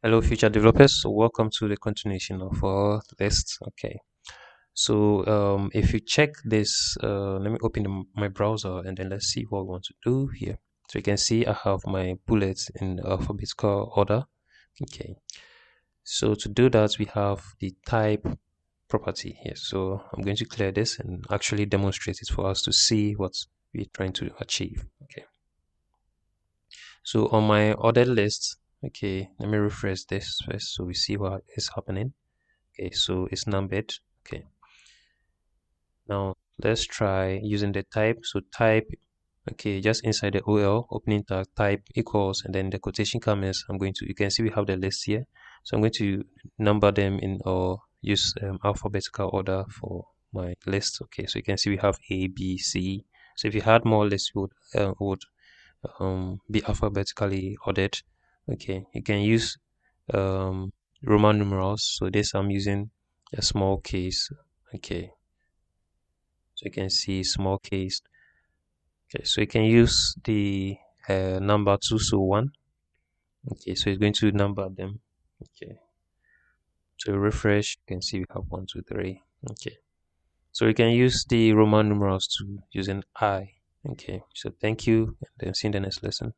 Hello, future developers. So welcome to the continuation of our list. Okay. So if you check this, let me open my browser and then let's see what we want to do here. So you can see I have my bullets in alphabetical order. Okay. So to do that, we have the type property here. So I'm going to clear this and actually demonstrate it for us to see what we're trying to achieve. Okay. So on my ordered list, okay, let me refresh this first so we see what is happening. Okay, so it's numbered. Okay, now let's try using the type. So type, okay, just inside the OL opening tag type equals and then the quotation comments. I'm going to, you can see we have the list here. So I'm going to number them in or use alphabetical order for my list. Okay, so you can see we have A, B, C. So if you had more lists, would be alphabetically ordered. Okay, you can use um, Roman numerals. So this I'm using a small case. Okay, so you can see small case. Okay, so you can use the number two, so one. Okay, so it's going to number them. Okay, so refresh. You can see we have one, two, three. Okay, so you can use the Roman numerals to using I. Okay, so thank you, and then see you in the next lesson.